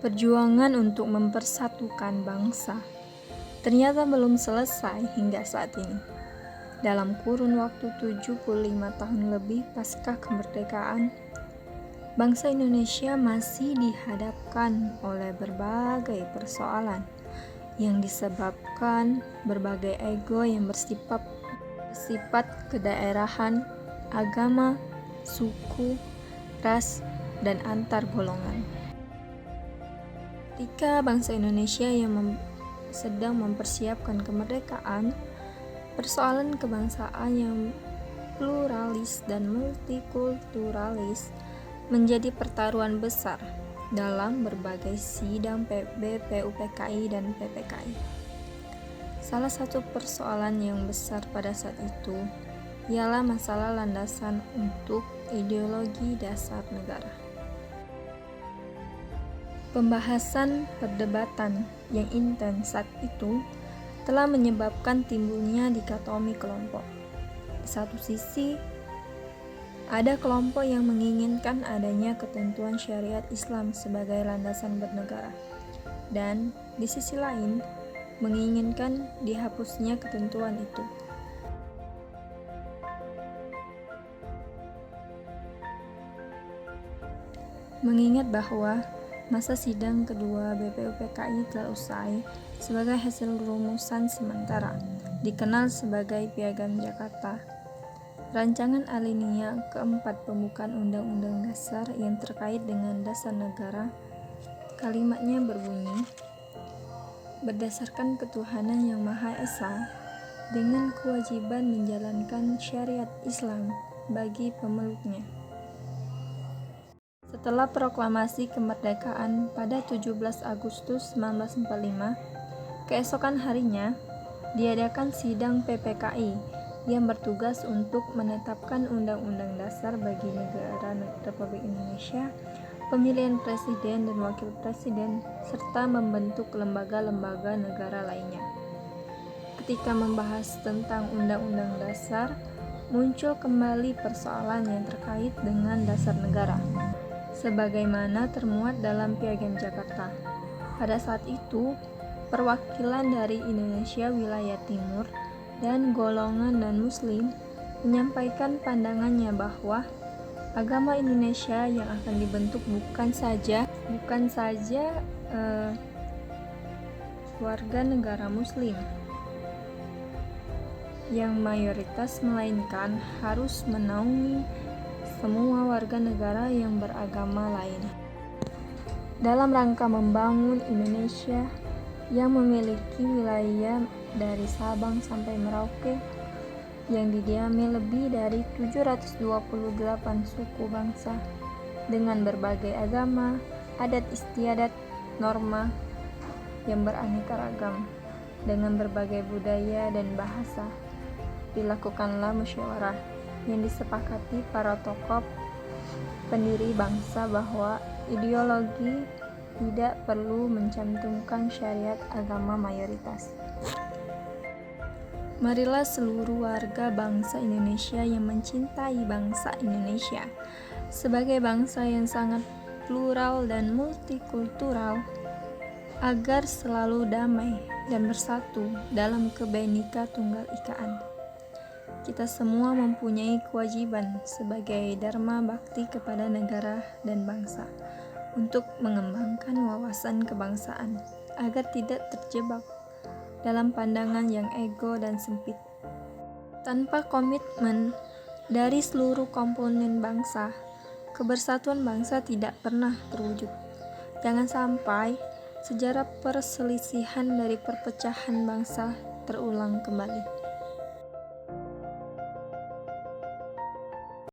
Perjuangan untuk mempersatukan bangsa ternyata belum selesai hingga saat ini. Dalam kurun waktu 75 tahun lebih pasca kemerdekaan, bangsa Indonesia masih dihadapkan oleh berbagai persoalan yang disebabkan berbagai ego yang bersifat kedaerahan, agama, suku, ras, dan antar golongan. Ketika bangsa Indonesia yang sedang mempersiapkan kemerdekaan, persoalan kebangsaan yang pluralis dan multikulturalis menjadi pertaruhan besar dalam berbagai sidang BPUPKI dan PPKI. Salah satu persoalan yang besar pada saat itu ialah masalah landasan untuk ideologi dasar negara. Pembahasan perdebatan yang intens saat itu telah menyebabkan timbulnya dikotomi kelompok. Di satu sisi, ada kelompok yang menginginkan adanya ketentuan syariat Islam sebagai landasan bernegara, dan di sisi lain, menginginkan dihapusnya ketentuan itu. Mengingat bahwa masa sidang kedua BPUPKI telah usai sebagai hasil rumusan sementara, dikenal sebagai Piagam Jakarta. Rancangan alinea keempat pembukaan Undang-Undang Dasar yang terkait dengan dasar negara, kalimatnya berbunyi, berdasarkan ketuhanan yang Maha Esa, dengan kewajiban menjalankan syariat Islam bagi pemeluknya. Setelah proklamasi kemerdekaan pada 17 Agustus 1945, keesokan harinya diadakan sidang PPKI yang bertugas untuk menetapkan Undang-Undang Dasar bagi negara Republik Indonesia, pemilihan presiden dan wakil presiden, serta membentuk lembaga-lembaga negara lainnya. Ketika membahas tentang Undang-Undang Dasar, muncul kembali persoalan yang terkait dengan dasar negara, sebagaimana termuat dalam Piagam Jakarta. Pada saat itu, perwakilan dari Indonesia wilayah timur dan golongan non-muslim menyampaikan pandangannya bahwa agama Indonesia yang akan dibentuk bukan saja warga negara muslim yang mayoritas, melainkan harus menaungi semua warga negara yang beragama lain, dalam rangka membangun Indonesia yang memiliki wilayah dari Sabang sampai Merauke yang didiami lebih dari 728 suku bangsa dengan berbagai agama, adat istiadat, norma yang beraneka ragam dengan berbagai budaya dan bahasa. Dilakukanlah musyawarah yang disepakati para tokoh pendiri bangsa bahwa ideologi tidak perlu mencantumkan syariat agama mayoritas. Marilah seluruh warga bangsa Indonesia yang mencintai bangsa Indonesia sebagai bangsa yang sangat plural dan multikultural, agar selalu damai dan bersatu dalam Kebinekaan Tunggal Ikaan. Kita semua mempunyai kewajiban sebagai dharma bakti kepada negara dan bangsa untuk mengembangkan wawasan kebangsaan agar tidak terjebak dalam pandangan yang ego dan sempit. Tanpa komitmen dari seluruh komponen bangsa, kebersatuan bangsa tidak pernah terwujud. Jangan sampai sejarah perselisihan dari perpecahan bangsa terulang kembali.